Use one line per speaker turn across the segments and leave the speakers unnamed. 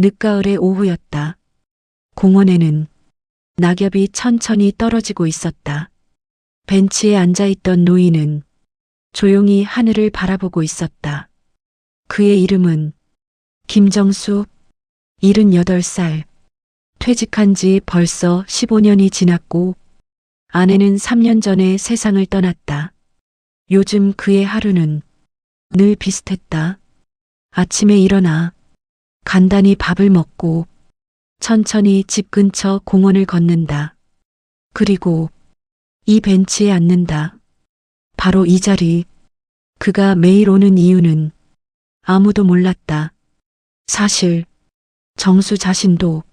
늦가을의 오후였다. 공원에는 낙엽이 천천히 떨어지고 있었다. 벤치에 앉아있던 노인은 조용히 하늘을 바라보고 있었다. 그의 이름은 김정수, 78살. 퇴직한 지 벌써 15년이 지났고 아내는 3년 전에 세상을 떠났다. 요즘 그의 하루는 늘 비슷했다. 아침에 일어나 간단히 밥을 먹고 천천히 집 근처 공원을 걷는다. 그리고 이 벤치에 앉는다. 바로 이 자리. 그가 매일 오는 이유는 아무도 몰랐다. 사실 정수 자신도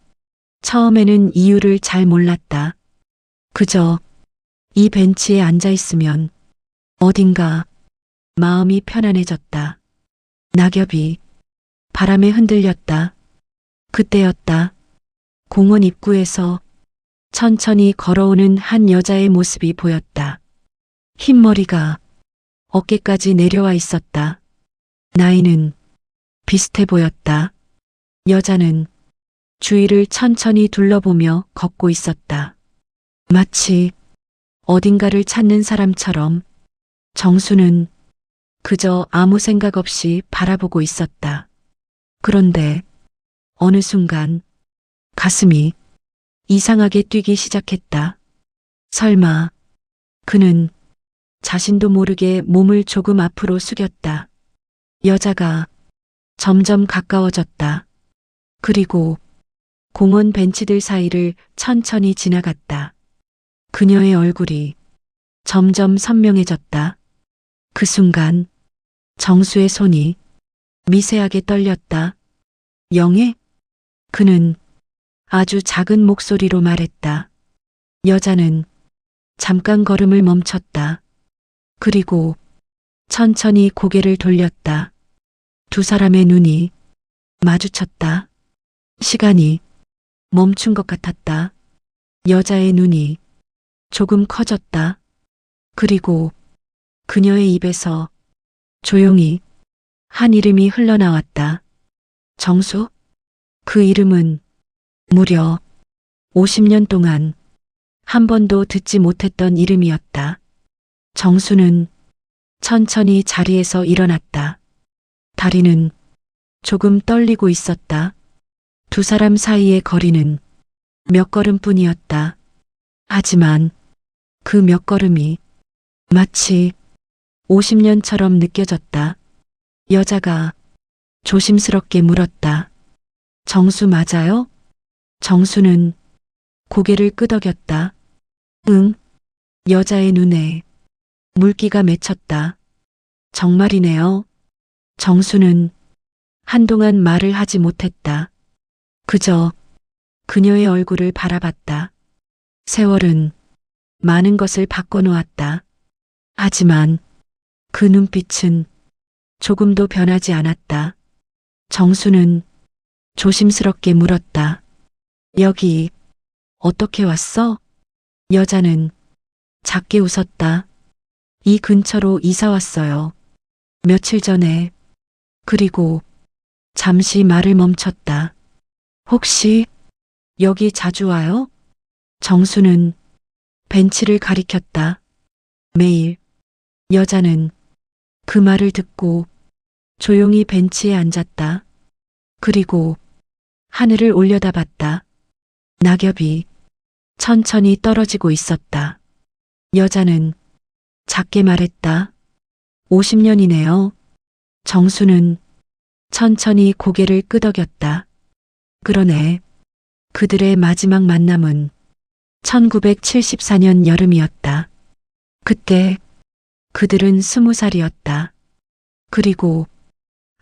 처음에는 이유를 잘 몰랐다. 그저 이 벤치에 앉아 있으면 어딘가 마음이 편안해졌다. 낙엽이 바람에 흔들렸다. 그때였다. 공원 입구에서 천천히 걸어오는 한 여자의 모습이 보였다. 흰 머리가 어깨까지 내려와 있었다. 나이는 비슷해 보였다. 여자는 주위를 천천히 둘러보며 걷고 있었다. 마치 어딘가를 찾는 사람처럼. 정수는 그저 아무 생각 없이 바라보고 있었다. 그런데 어느 순간 가슴이 이상하게 뛰기 시작했다. 설마 그는 자신도 모르게 몸을 조금 앞으로 숙였다. 여자가 점점 가까워졌다. 그리고 공원 벤치들 사이를 천천히 지나갔다. 그녀의 얼굴이 점점 선명해졌다. 그 순간 정수의 손이 미세하게 떨렸다. 영애? 그는 아주 작은 목소리로 말했다. 여자는 잠깐 걸음을 멈췄다. 그리고 천천히 고개를 돌렸다. 두 사람의 눈이 마주쳤다. 시간이 멈춘 것 같았다. 여자의 눈이 조금 커졌다. 그리고 그녀의 입에서 조용히 한 이름이 흘러나왔다. 정수? 그 이름은 무려 50년 동안 한 번도 듣지 못했던 이름이었다. 정수는 천천히 자리에서 일어났다. 다리는 조금 떨리고 있었다. 두 사람 사이의 거리는 몇 걸음뿐이었다. 하지만 그 몇 걸음이 마치 50년처럼 느껴졌다. 여자가 조심스럽게 물었다. 정수 맞아요? 정수는 고개를 끄덕였다. 응. 여자의 눈에 물기가 맺혔다. 정말이네요. 정수는 한동안 말을 하지 못했다. 그저 그녀의 얼굴을 바라봤다. 세월은 많은 것을 바꿔놓았다. 하지만 그 눈빛은 조금도 변하지 않았다. 정수는 조심스럽게 물었다. 여기 어떻게 왔어? 여자는 작게 웃었다. 이 근처로 이사 왔어요. 며칠 전에. 그리고 잠시 말을 멈췄다. 혹시 여기 자주 와요? 정수는 벤치를 가리켰다. 매일. 여자는 그 말을 듣고 조용히 벤치에 앉았다. 그리고 하늘을 올려다봤다. 낙엽이 천천히 떨어지고 있었다. 여자는 작게 말했다. 50년이네요. 정수는 천천히 고개를 끄덕였다. 그러네. 그들의 마지막 만남은 1974년 여름이었다. 그때 그들은 20살이었다. 그리고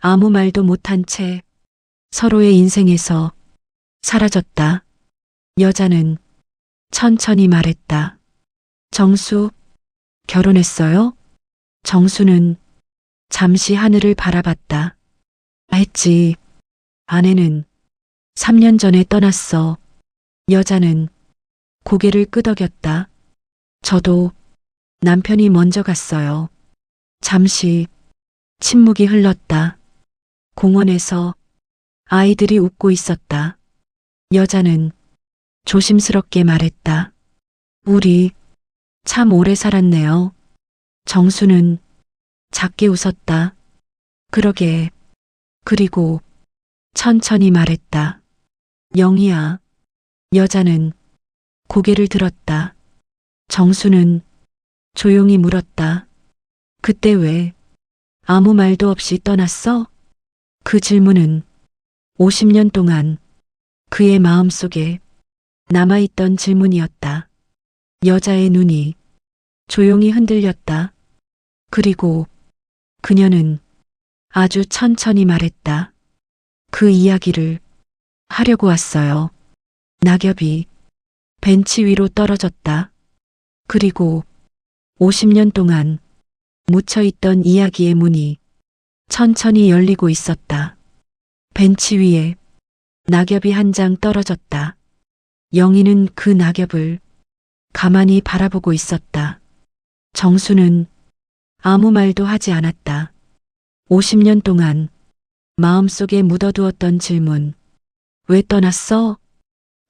아무 말도 못한 채 서로의 인생에서 사라졌다. 여자는 천천히 말했다. 정수, 결혼했어요? 정수는 잠시 하늘을 바라봤다. 했지. 아내는 3년 전에 떠났어. 여자는 고개를 끄덕였다. 저도 남편이 먼저 갔어요. 잠시 침묵이 흘렀다. 공원에서 아이들이 웃고 있었다. 여자는 조심스럽게 말했다. 우리 참 오래 살았네요. 정수는 작게 웃었다. 그러게. 그리고 천천히 말했다. 영희야. 여자는 고개를 들었다. 정수는 조용히 물었다. 그때 왜 아무 말도 없이 떠났어? 그 질문은 50년 동안 그의 마음속에 남아있던 질문이었다. 여자의 눈이 조용히 흔들렸다. 그리고 그녀는 아주 천천히 말했다. 그 이야기를 하려고 왔어요. 낙엽이 벤치 위로 떨어졌다. 그리고 50년 동안 묻혀있던 이야기의 문이 천천히 열리고 있었다. 벤치 위에 낙엽이 한 장 떨어졌다. 영희는 그 낙엽을 가만히 바라보고 있었다. 정수는 아무 말도 하지 않았다. 50년 동안 마음속에 묻어두었던 질문. 왜 떠났어?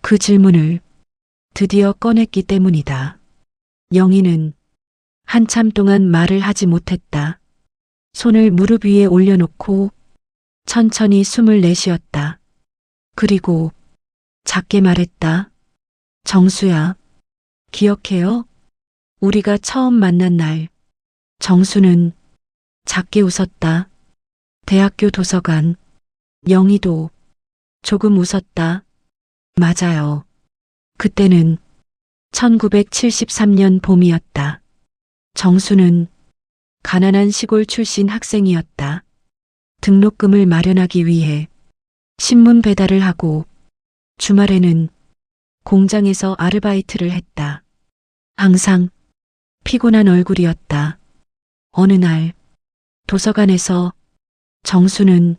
그 질문을 드디어 꺼냈기 때문이다. 영희는 한참 동안 말을 하지 못했다. 손을 무릎 위에 올려놓고 천천히 숨을 내쉬었다. 그리고 작게 말했다. 정수야, 기억해요? 우리가 처음 만난 날. 정수는 작게 웃었다. 대학교 도서관. 영희도 조금 웃었다. 맞아요. 그때는 1973년 봄이었다. 정수는 가난한 시골 출신 학생이었다. 등록금을 마련하기 위해 신문 배달을 하고 주말에는 공장에서 아르바이트를 했다. 항상 피곤한 얼굴이었다. 어느 날 도서관에서 정수는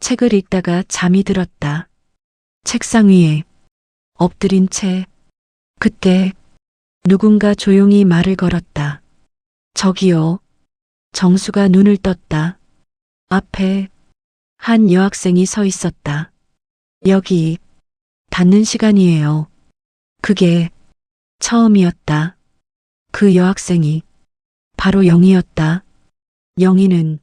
책을 읽다가 잠이 들었다. 책상 위에 엎드린 채 그때 누군가 조용히 말을 걸었다. 저기요. 정수가 눈을 떴다. 앞에 한 여학생이 서 있었다. 여기 닫는 시간이에요. 그게 처음이었다. 그 여학생이 바로 영희였다. 영희는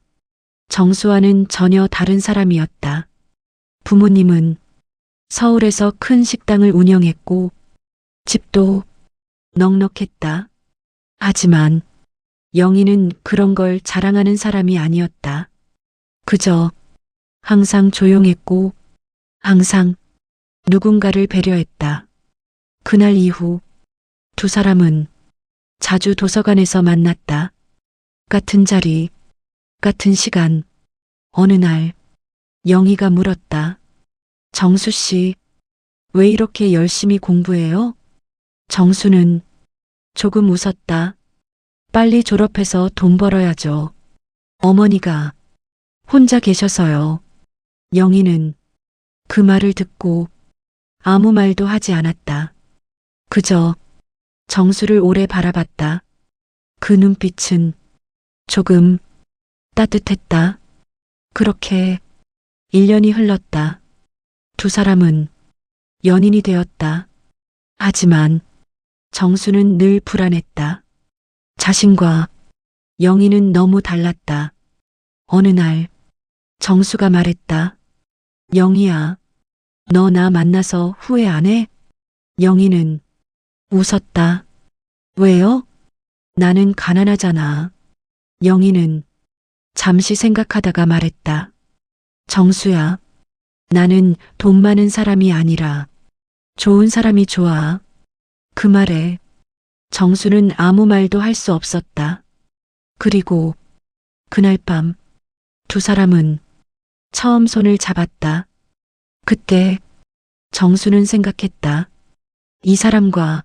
정수와는 전혀 다른 사람이었다. 부모님은 서울에서 큰 식당을 운영했고 집도 넉넉했다. 하지만 영희는 그런 걸 자랑하는 사람이 아니었다. 그저 항상 조용했고 항상 누군가를 배려했다. 그날 이후 두 사람은 자주 도서관에서 만났다. 같은 자리, 같은 시간. 어느 날 영희가 물었다. 정수 씨, 왜 이렇게 열심히 공부해요? 정수는 조금 웃었다. 빨리 졸업해서 돈 벌어야죠. 어머니가 혼자 계셔서요. 영희는 그 말을 듣고 아무 말도 하지 않았다. 그저 정수를 오래 바라봤다. 그 눈빛은 조금 따뜻했다. 그렇게 1년이 흘렀다. 두 사람은 연인이 되었다. 하지만 정수는 늘 불안했다. 자신과 영희는 너무 달랐다. 어느 날 정수가 말했다. 영희야, 너 나 만나서 후회 안 해? 영희는 웃었다. 왜요? 나는 가난하잖아. 영희는 잠시 생각하다가 말했다. 정수야, 나는 돈 많은 사람이 아니라 좋은 사람이 좋아. 그 말에 정수는 아무 말도 할 수 없었다. 그리고 그날 밤 두 사람은 처음 손을 잡았다. 그때 정수는 생각했다. 이 사람과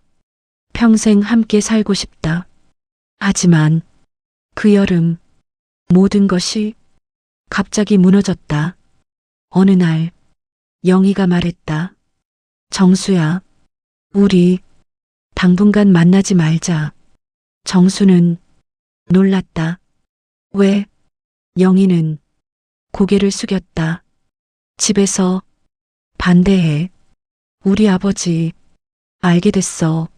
평생 함께 살고 싶다. 하지만 그 여름 모든 것이 갑자기 무너졌다. 어느 날 영희가 말했다. 정수야, 우리 당분간 만나지 말자. 정수는 놀랐다. 왜? 영희는 고개를 숙였다. 집에서 반대해. 우리 아버지 알게 됐어.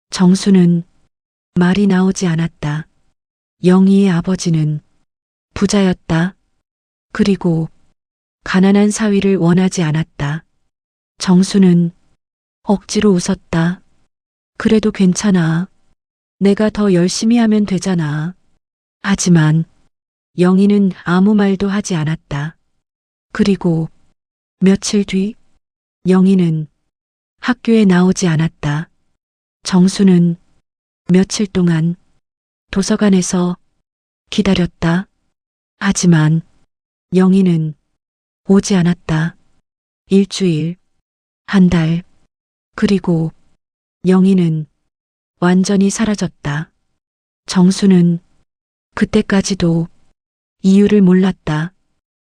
정수는 말이 나오지 않았다. 영희의 아버지는 부자였다. 그리고 가난한 사위를 원하지 않았다. 정수는 억지로 웃었다. 그래도 괜찮아. 내가 더 열심히 하면 되잖아. 하지만 영희는 아무 말도 하지 않았다. 그리고 며칠 뒤 영희는 학교에 나오지 않았다. 정수는 며칠 동안 도서관에서 기다렸다. 하지만 영희는 오지 않았다. 일주일, 한 달, 그리고 영희는 완전히 사라졌다. 정수는 그때까지도 이유를 몰랐다.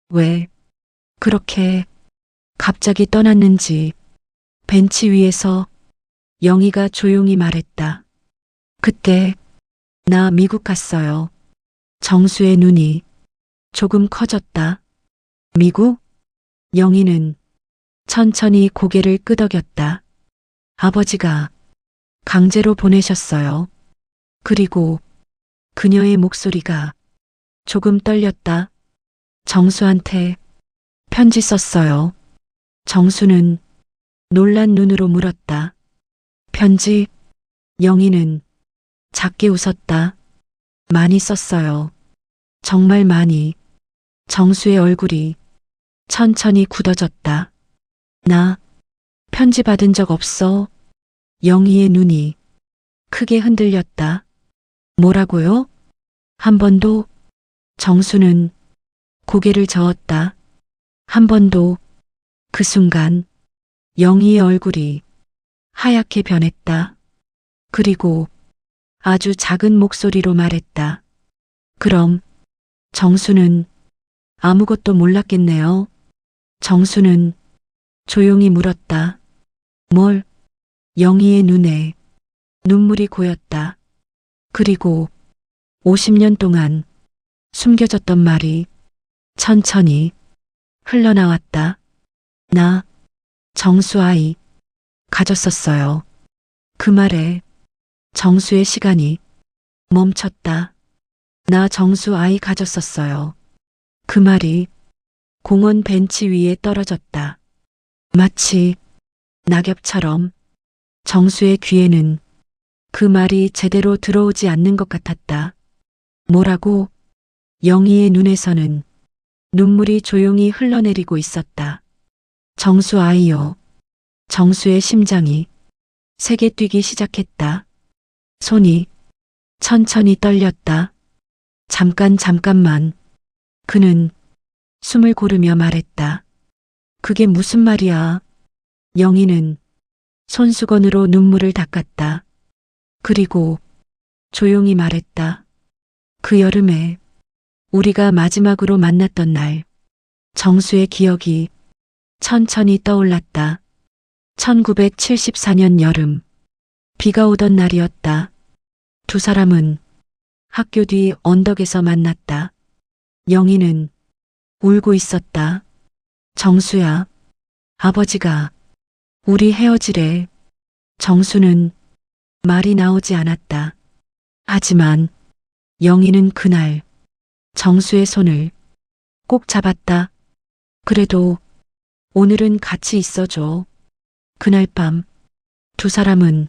왜 그렇게 갑자기 떠났는지. 벤치 위에서 영희가 조용히 말했다. 그때 나 미국 갔어요. 정수의 눈이 조금 커졌다. 미국? 영희는 천천히 고개를 끄덕였다. 아버지가 강제로 보내셨어요. 그리고 그녀의 목소리가 조금 떨렸다. 정수한테 편지 썼어요. 정수는 놀란 눈으로 물었다. 편지? 영희는 작게 웃었다. 많이 썼어요. 정말 많이. 정수의 얼굴이 천천히 굳어졌다. 나 편지 받은 적 없어. 영희의 눈이 크게 흔들렸다. 뭐라고요? 한 번도? 정수는 고개를 저었다. 한 번도. 그 순간 영희의 얼굴이 하얗게 변했다. 그리고 아주 작은 목소리로 말했다. 그럼 정수는 아무것도 몰랐겠네요. 정수는 조용히 물었다. 뭘? 영희의 눈에 눈물이 고였다. 그리고 50년 동안 숨겨졌던 말이 천천히 흘러나왔다. 나 정수 아이 가졌었어요. 그 말에 정수의 시간이 멈췄다. 나 정수 아이 가졌었어요. 그 말이 공원 벤치 위에 떨어졌다. 마치 낙엽처럼. 정수의 귀에는 그 말이 제대로 들어오지 않는 것 같았다. 뭐라고? 영희의 눈에서는 눈물이 조용히 흘러내리고 있었다. 정수 아이요. 정수의 심장이 세게 뛰기 시작했다. 손이 천천히 떨렸다. 잠깐만. 그는 숨을 고르며 말했다. 그게 무슨 말이야? 영희는 손수건으로 눈물을 닦았다. 그리고 조용히 말했다. 그 여름에 우리가 마지막으로 만났던 날. 정수의 기억이 천천히 떠올랐다. 1974년 여름. 비가 오던 날이었다. 두 사람은 학교 뒤 언덕에서 만났다. 영희는 울고 있었다. 정수야, 아버지가 우리 헤어지래. 정수는 말이 나오지 않았다. 하지만 영희는 그날 정수의 손을 꼭 잡았다. 그래도 오늘은 같이 있어줘. 그날 밤 두 사람은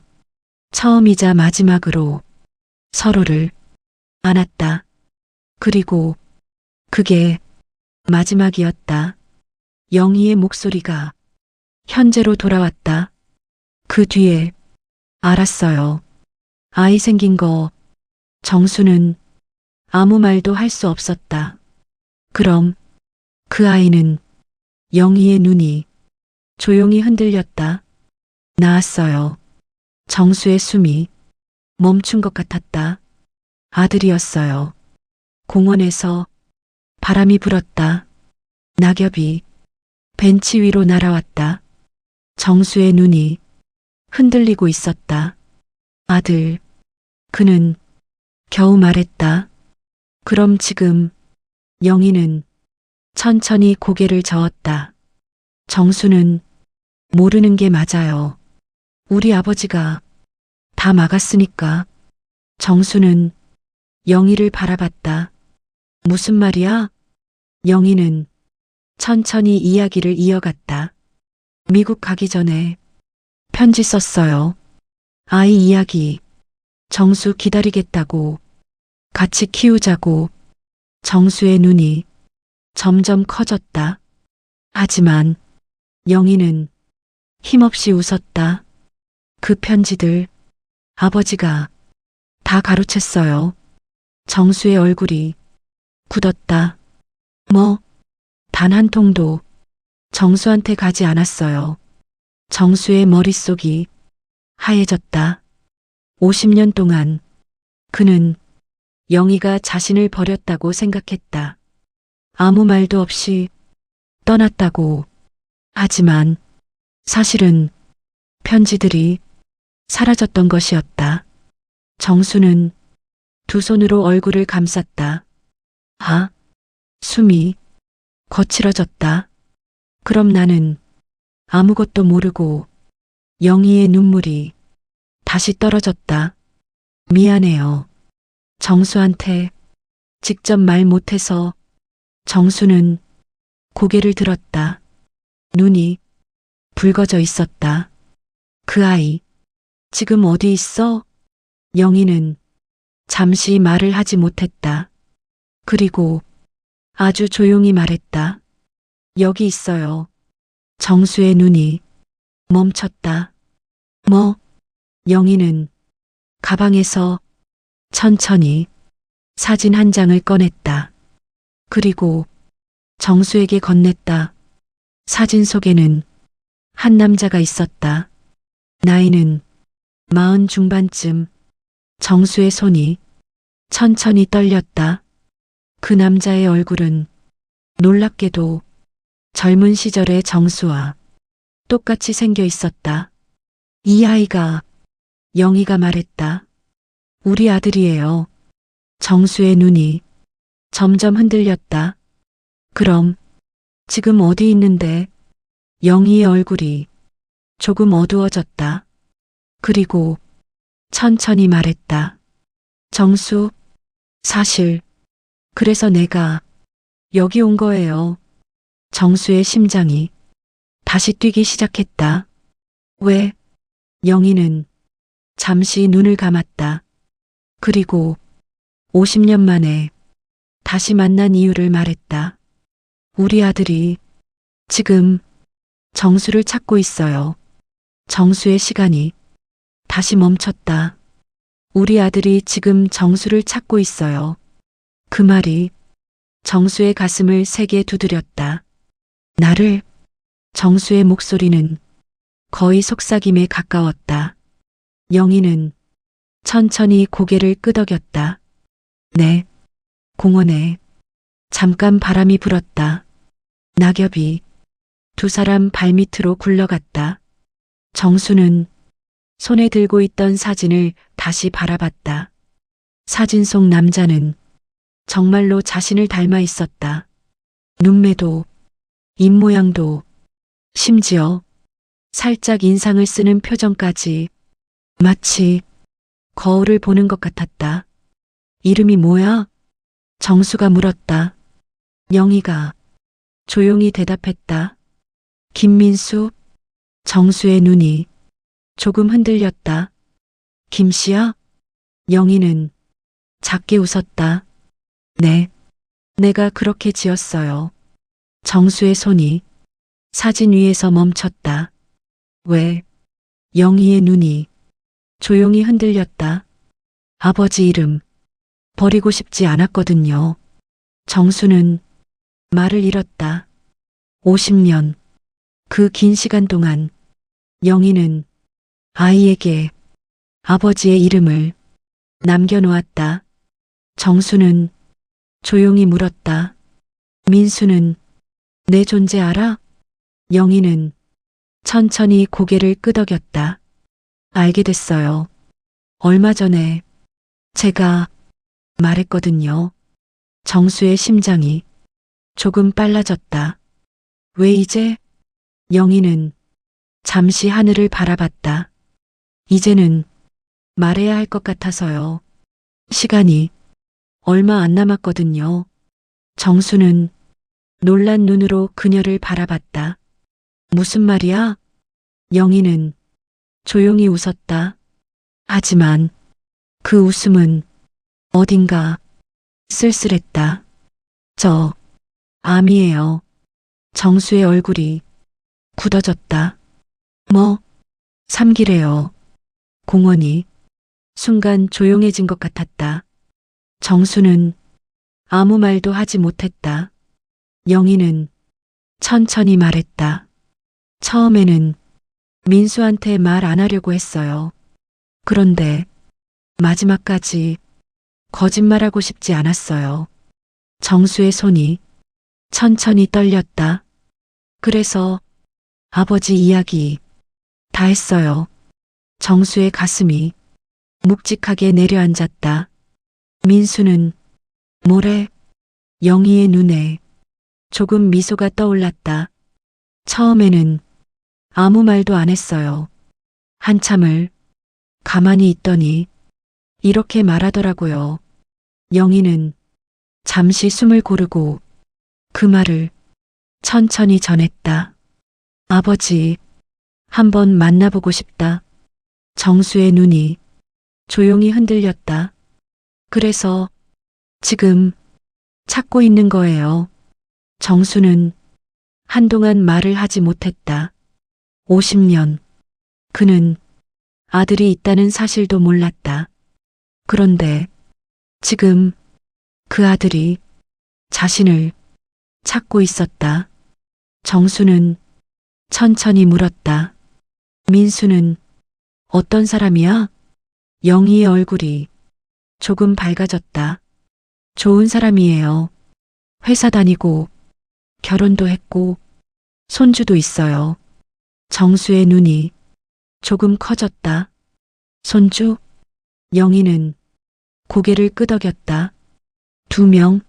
처음이자 마지막으로 서로를 안았다. 그리고 그게 마지막이었다. 영희의 목소리가 현재로 돌아왔다. 그 뒤에 알았어요. 아이 생긴 거. 정수는 아무 말도 할 수 없었다. 그럼 그 아이는. 영희의 눈이 조용히 흔들렸다. 낳았어요. 정수의 숨이 멈춘 것 같았다. 아들이었어요. 공원에서 바람이 불었다. 낙엽이 벤치 위로 날아왔다. 정수의 눈이 흔들리고 있었다. 아들. 그는 겨우 말했다. 그럼 지금. 영희는 천천히 고개를 저었다. 정수는 모르는 게 맞아요. 우리 아버지가 다 막았으니까. 정수는 영희를 바라봤다. 무슨 말이야? 영희는 천천히 이야기를 이어갔다. 미국 가기 전에 편지 썼어요. 아이 이야기. 정수 기다리겠다고. 같이 키우자고. 정수의 눈이 점점 커졌다. 하지만 영희는 힘없이 웃었다. 그 편지들 아버지가 다 가로챘어요. 정수의 얼굴이 굳었다. 뭐, 단 한 통도 정수한테 가지 않았어요. 정수의 머릿속이 하얘졌다. 50년 동안 그는 영희가 자신을 버렸다고 생각했다. 아무 말도 없이 떠났다고. 하지만 사실은 편지들이 사라졌던 것이었다. 정수는 두 손으로 얼굴을 감쌌다. 숨이 거칠어졌다. 그럼 나는 아무것도 모르고. 영희의 눈물이 다시 떨어졌다. 미안해요. 정수한테 직접 말 못해서. 정수는 고개를 들었다. 눈이 붉어져 있었다. 그 아이, 지금 어디 있어? 영희는 잠시 말을 하지 못했다. 그리고 아주 조용히 말했다. 여기 있어요. 정수의 눈이 멈췄다. 뭐? 영희는 가방에서 천천히 사진 한 장을 꺼냈다. 그리고 정수에게 건넸다. 사진 속에는 한 남자가 있었다. 나이는 40 중반쯤. 정수의 손이 천천히 떨렸다. 그 남자의 얼굴은 놀랍게도 젊은 시절의 정수와 똑같이 생겨 있었다. 이 아이가. 영희가 말했다. 우리 아들이에요. 정수의 눈이 점점 흔들렸다. 그럼 지금 어디 있는데? 영희의 얼굴이 조금 어두워졌다. 그리고 천천히 말했다. 정수, 사실 그래서 내가 여기 온 거예요. 정수의 심장이 다시 뛰기 시작했다. 왜? 영희는 잠시 눈을 감았다. 그리고 50년 만에 다시 만난 이유를 말했다. 우리 아들이 지금 정수를 찾고 있어요. 정수의 시간이 다시 멈췄다. 우리 아들이 지금 정수를 찾고 있어요. 그 말이 정수의 가슴을 세게 두드렸다. 나를. 정수의 목소리는 거의 속삭임에 가까웠다. 영희는 천천히 고개를 끄덕였다. 네. 공원에 잠깐 바람이 불었다. 낙엽이 두 사람 발밑으로 굴러갔다. 정수는 손에 들고 있던 사진을 다시 바라봤다. 사진 속 남자는 정말로 자신을 닮아 있었다. 눈매도, 입모양도, 심지어 살짝 인상을 쓰는 표정까지. 마치 거울을 보는 것 같았다. 이름이 뭐야? 정수가 물었다. 영희가 조용히 대답했다. 김민수. 정수의 눈이 조금 흔들렸다. 김씨야? 영희는 작게 웃었다. 네, 내가 그렇게 지었어요. 정수의 손이 사진 위에서 멈췄다. 왜? 영희의 눈이 조용히 흔들렸다. 아버지 이름 버리고 싶지 않았거든요. 정수는 말을 잃었다. 50년, 그 긴 시간 동안 영희는 아이에게 아버지의 이름을 남겨놓았다. 정수는 조용히 물었다. 민수는 내 존재 알아? 영희는 천천히 고개를 끄덕였다. 알게 됐어요. 얼마 전에 제가 말했거든요. 정수의 심장이 조금 빨라졌다. 왜 이제? 영희는 잠시 하늘을 바라봤다. 이제는 말해야 할 것 같아서요. 시간이 얼마 안 남았거든요. 정수는 놀란 눈으로 그녀를 바라봤다. 무슨 말이야? 영희는 조용히 웃었다. 하지만 그 웃음은 어딘가 쓸쓸했다. 저 암이에요. 정수의 얼굴이 굳어졌다. 뭐? 3기래요. 공원이 순간 조용해진 것 같았다. 정수는 아무 말도 하지 못했다. 영희는 천천히 말했다. 처음에는 민수한테 말 안 하려고 했어요. 그런데 마지막까지 거짓말하고 싶지 않았어요. 정수의 손이 천천히 떨렸다. 그래서 아버지 이야기 다 했어요. 정수의 가슴이 묵직하게 내려앉았다. 민수는 뭐래? 영희의 눈에 조금 미소가 떠올랐다. 처음에는 아무 말도 안 했어요. 한참을 가만히 있더니 이렇게 말하더라고요. 영희는 잠시 숨을 고르고 그 말을 천천히 전했다. 아버지, 한번 만나보고 싶다. 정수의 눈이 조용히 흔들렸다. 그래서 지금 찾고 있는 거예요. 정수는 한동안 말을 하지 못했다. 50년. 그는 아들이 있다는 사실도 몰랐다. 그런데 지금 그 아들이 자신을 찾고 있었다. 정수는 천천히 물었다. 민수는 어떤 사람이야? 영희의 얼굴이 조금 밝아졌다. 좋은 사람이에요. 회사 다니고 결혼도 했고 손주도 있어요. 정수의 눈이 조금 커졌다. 손주? 영희는 고개를 끄덕였다. 2명.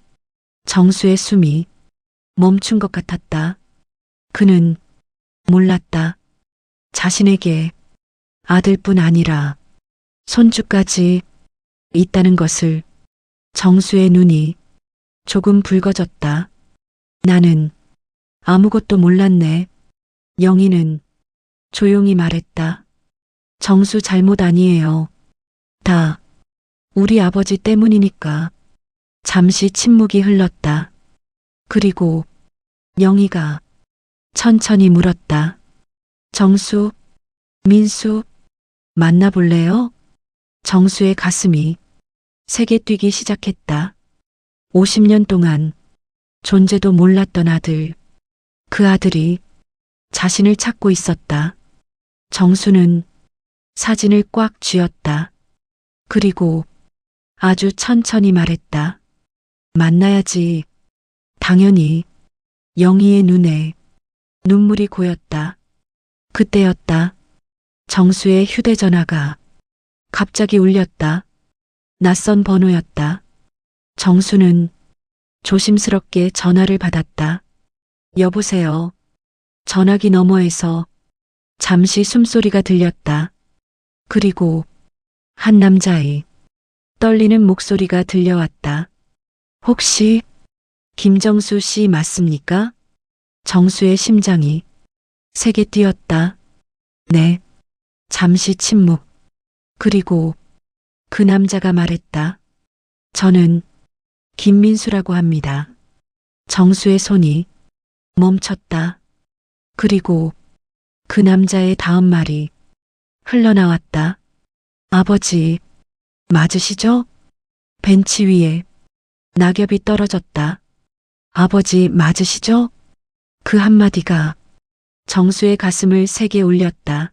정수의 숨이 멈춘 것 같았다. 그는 몰랐다. 자신에게 아들뿐 아니라 손주까지 있다는 것을. 정수의 눈이 조금 붉어졌다. 나는 아무것도 몰랐네. 영희는 조용히 말했다. 정수 잘못 아니에요. 다 우리 아버지 때문이니까. 잠시 침묵이 흘렀다. 그리고 영희가 천천히 물었다. 정수, 민수, 만나볼래요? 정수의 가슴이 세게 뛰기 시작했다. 50년 동안 존재도 몰랐던 아들. 그 아들이 자신을 찾고 있었다. 정수는 사진을 꽉 쥐었다. 그리고 아주 천천히 말했다. 만나야지. 당연히. 영희의 눈에 눈물이 고였다. 그때였다. 정수의 휴대전화가 갑자기 울렸다. 낯선 번호였다. 정수는 조심스럽게 전화를 받았다. 여보세요. 전화기 너머에서 잠시 숨소리가 들렸다. 그리고 한 남자의 떨리는 목소리가 들려왔다. 혹시 김정수 씨 맞습니까? 정수의 심장이 세게 뛰었다. 네. 잠시 침묵. 그리고 그 남자가 말했다. 저는 김민수라고 합니다. 정수의 손이 멈췄다. 그리고 그 남자의 다음 말이 흘러나왔다. 아버지, 맞으시죠? 벤치 위에 낙엽이 떨어졌다. 아버지 맞으시죠? 그 한마디가 정수의 가슴을 세게 울렸다.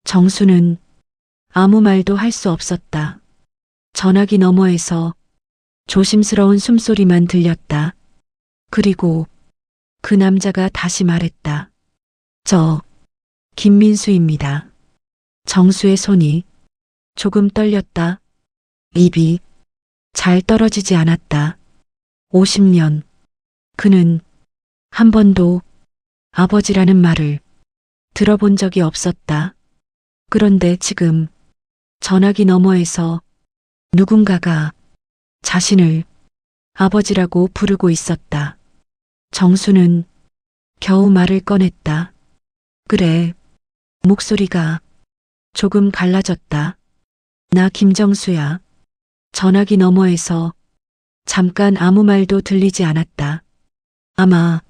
정수는 아무 말도 할 수 없었다. 전화기 너머에서 조심스러운 숨소리만 들렸다. 그리고 그 남자가 다시 말했다. 저 김민수입니다. 정수의 손이 조금 떨렸다. 입이 잘 떨어지지 않았다. 50년. 그는 한 번도 아버지라는 말을 들어본 적이 없었다. 그런데 지금 전화기 너머에서 누군가가 자신을 아버지라고 부르고 있었다. 정수는 겨우 말을 꺼냈다. 그래. 목소리가 조금 갈라졌다. 나 김정수야. 전화기 너머에서 잠깐 아무 말도 들리지 않았다. 아마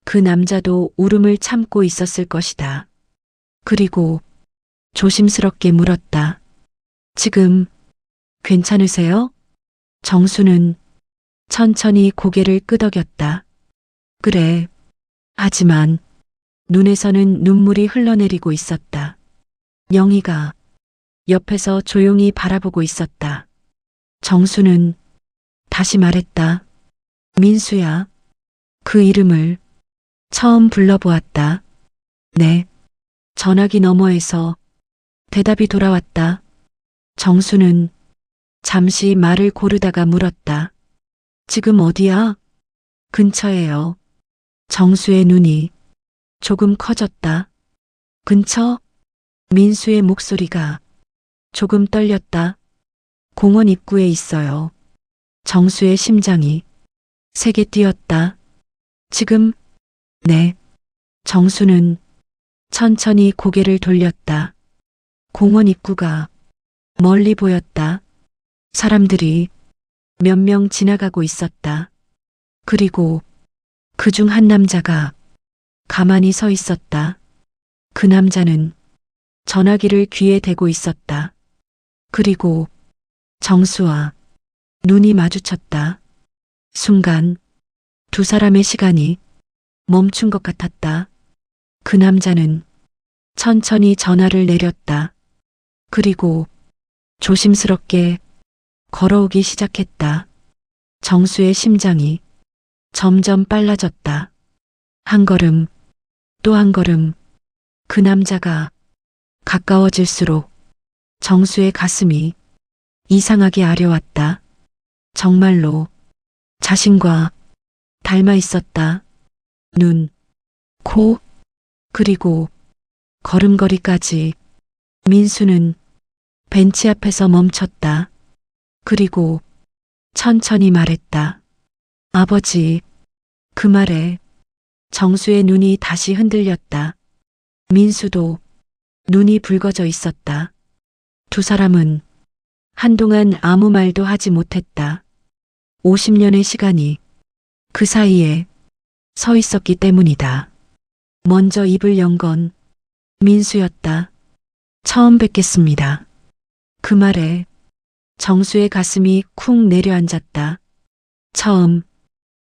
그 남자도 울음을 참고 있었을 것이다. 그리고 조심스럽게 물었다. 지금 괜찮으세요? 정수는 천천히 고개를 끄덕였다. 그래. 하지만 눈에서는 눈물이 흘러내리고 있었다. 영희가 옆에서 조용히 바라보고 있었다. 정수는 다시 말했다. 민수야. 그 이름을 처음 불러보았다. 네. 전화기 너머에서 대답이 돌아왔다. 정수는 잠시 말을 고르다가 물었다. 지금 어디야? 근처에요. 정수의 눈이 조금 커졌다. 근처? 민수의 목소리가 조금 떨렸다. 공원 입구에 있어요. 정수의 심장이 세게 뛰었다. 지금? 네. 정수는 천천히 고개를 돌렸다. 공원 입구가 멀리 보였다. 사람들이 몇 명 지나가고 있었다. 그리고 그중 한 남자가 가만히 서 있었다. 그 남자는 전화기를 귀에 대고 있었다. 그리고 정수와 눈이 마주쳤다. 순간 두 사람의 시간이 멈춘 것 같았다. 그 남자는 천천히 전화를 내렸다. 그리고 조심스럽게 걸어오기 시작했다. 정수의 심장이 점점 빨라졌다. 한 걸음, 또 한 걸음. 그 남자가 가까워질수록 정수의 가슴이 이상하게 아려왔다. 정말로 자신과 닮아 있었다. 눈, 코, 그리고 걸음걸이까지. 민수는 벤치 앞에서 멈췄다. 그리고 천천히 말했다. 아버지. 그 말에 정수의 눈이 다시 흔들렸다. 민수도 눈이 붉어져 있었다. 두 사람은 한동안 아무 말도 하지 못했다. 50년의 시간이 그 사이에 서 있었기 때문이다. 먼저 입을 연 건 민수였다. 처음 뵙겠습니다. 그 말에 정수의 가슴이 쿵 내려앉았다. 처음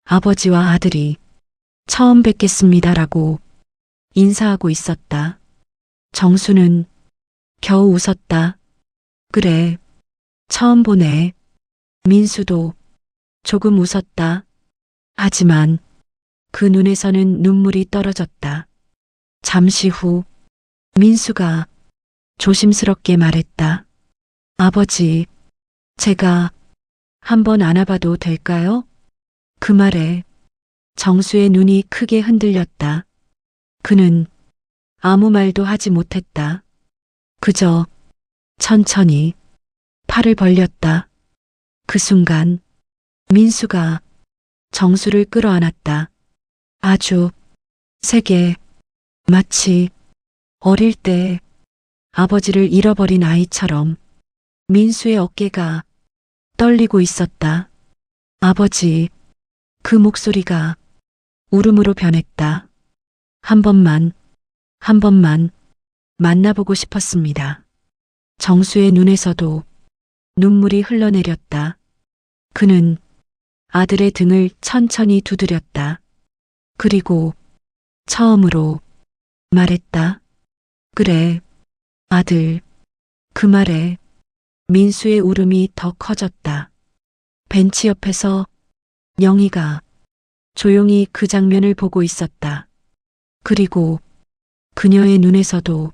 아버지와 아들이 처음 뵙겠습니다라고 인사하고 있었다. 정수는 겨우 웃었다. 그래, 처음 보네. 민수도 조금 웃었다. 하지만 그 눈에서는 눈물이 떨어졌다. 잠시 후 민수가 조심스럽게 말했다. 아버지, 제가 한번 안아봐도 될까요? 그 말에 정수의 눈이 크게 흔들렸다. 그는 아무 말도 하지 못했다. 그저 천천히 팔을 벌렸다. 그 순간 민수가 정수를 끌어안았다. 아주 세게, 마치 어릴 때 아버지를 잃어버린 아이처럼. 민수의 어깨가 떨리고 있었다. 아버지. 그 목소리가 울음으로 변했다. 한 번만 만나보고 싶었습니다. 정수의 눈에서도 눈물이 흘러내렸다. 그는 아들의 등을 천천히 두드렸다. 그리고 처음으로 말했다. 그래, 아들. 그 말에 민수의 울음이 더 커졌다. 벤치 옆에서 영희가 조용히 그 장면을 보고 있었다. 그리고 그녀의 눈에서도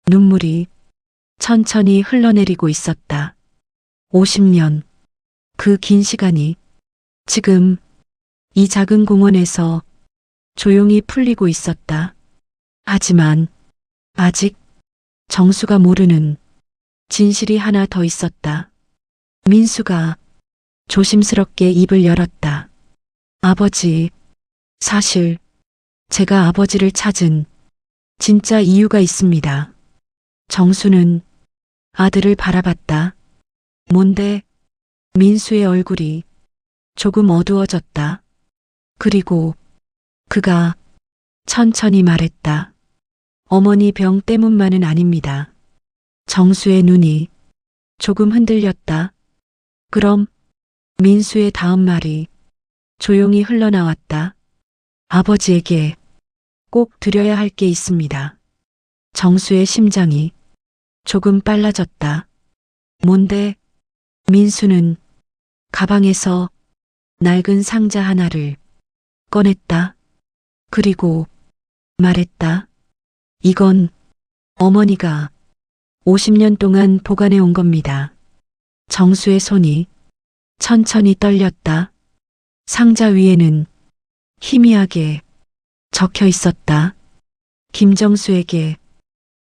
눈물이 천천히 흘러내리고 있었다. 50년. 그 긴 시간이 지금 이 작은 공원에서 조용히 풀리고 있었다. 하지만 아직 정수가 모르는 진실이 하나 더 있었다. 민수가 조심스럽게 입을 열었다. 아버지, 사실 제가 아버지를 찾은 진짜 이유가 있습니다. 정수는 아들을 바라봤다. 뭔데? 민수의 얼굴이 조금 어두워졌다. 그리고 그가 천천히 말했다. 어머니 병 때문만은 아닙니다. 정수의 눈이 조금 흔들렸다. 그럼 민수의 다음 말이 조용히 흘러나왔다. 아버지에게 꼭 드려야 할 게 있습니다. 정수의 심장이 조금 빨라졌다. 뭔데? 민수는 가방에서 낡은 상자 하나를 꺼냈다. 그리고 말했다. 이건 어머니가 50년 동안 보관해 온 겁니다. 정수의 손이 천천히 떨렸다. 상자 위에는 희미하게 적혀 있었다. 김정수에게